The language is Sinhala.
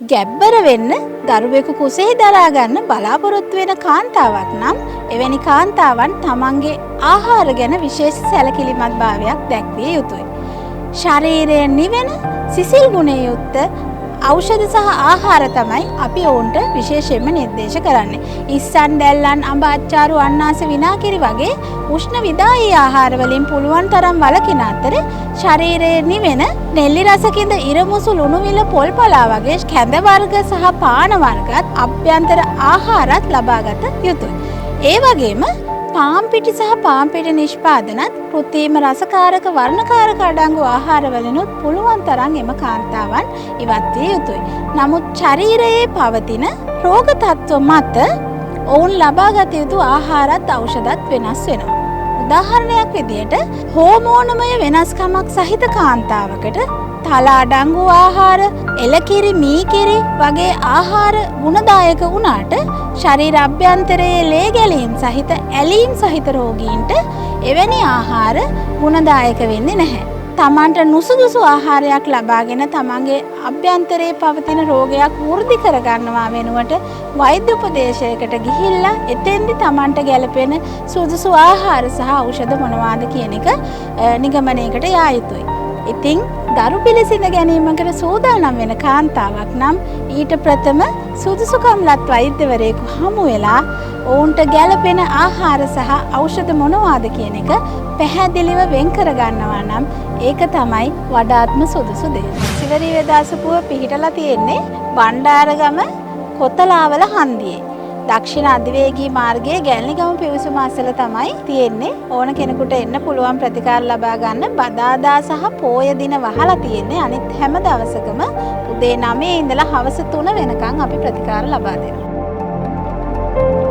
ගැබ්බර වෙන්න දරුවෙකු කුසෙහි දරා ගන්න බලාපොරොත්තු වෙන කාන්තාවක් නම් එවැනි කාන්තාවන් තමන්ගේ ආහාර ගැන විශේෂ සැලකිලිමත් භාවයක් දැක්විය යුතුයි. ශරීරයෙන් නිවෙන සිසිල් ගුණයෙන් යුක්ත ඖෂධ සහ ආහාර තමයි අපි ඔවුන්ට විශේෂයෙන්ම නිර්දේශ කරන්නේ. ඉස්සන් දැල්ලන් අඹ අච්චාරු අන්නාස විනාකිරි වගේ උෂ්ණ විදායී ආහාර වලින් පුළුවන් තරම් වළකින අතර ශරීරයේ නිවෙන නෙල්ලි රසකින්ද ඉරමුසු ලුණු මිල පොල් පලා වගේ කැඳ වර්ග සහ පාන වර්ගත් අභ්‍යන්තර ආහාරත් ලබාගත යුතුයි. ඒ වගේම පාන් පිටි සහ පාන් පිටි නිෂ්පාදනත් කෘත්‍රිම රසකාරක වර්ණකාරක අඩංගු ආහාර වලිනුත් පුළුවන් තරම් එම කාන්තාවන් ඉවත් විය යුතුයි. නමුත් ශරීරයේ පවතින රෝග තත්ත්ව මත ඔවුන් ලබාගත යුතු ආහාරත් ඖෂධත් වෙනස් වෙනවා. උදාහරණයක් විදිහට හෝමෝනමය වෙනස්කමක් සහිත කාන්තාවකට තල අඩංගු ආහාර, එළකිරි, මීකිරි වගේ ආහාර ගුණදායක වුණාට ශරීර අභ්‍යන්තරයේ ලේ ගැලීම් සහිත ඇලීම් සහිත රෝගීන්ට එවැනි ආහාර ගුණදායක වෙන්නේ නැහැ. තමන්ට නුසුදුසු ආහාරයක් ලබාගෙන තමන්ගේ අභ්‍යන්තරයේ පවතින රෝගයක් වෘද්ධි කරගන්නවා වෙනුවට වෛද්‍ය උපදේශයකට ගිහිල්ලා එතෙන්දි තමන්ට ගැළපෙන සුදුසු ආහාර සහ ඖෂධ මොනවාද කියන එක නිගමනයකට යා යුතුයි. ඉතින් දරු පිළිසිඳ ගැනීමකට සූදානම් වෙන කාන්තාවක් නම් ඊට ප්‍රථම සුදුසුකම්ලත් වෛද්‍යවරයෙකු හමු වෙලා ඔවුන්ට ගැළපෙන ආහාර සහ ඖෂධ මොනවාද කියන එක පැහැදිලිව වෙන් කර ගන්නවා නම් ඒක තමයි වඩාත්ම සුදුසු දේ. සිවරි වේදාසපුව පිහිටලා තියෙන්නේ බණ්ඩාරගම කොතලාවල හන්දියේ. දක්ෂිණ අධිවේගී මාර්ගයේ ගැල්නිගම පිවිසුම අසල තමයි තියෙන්නේ. ඕන කෙනෙකුට එන්න පුළුවන් ප්‍රතිකාර ලබා ගන්න බදාදා සහ පෝය දින වහලා තියෙන්නේ. අනිත් හැම දවසකම උදේ 9 ඉඳලා හවස 3 වෙනකන් අපි ප්‍රතිකාර ලබා දෙනවා.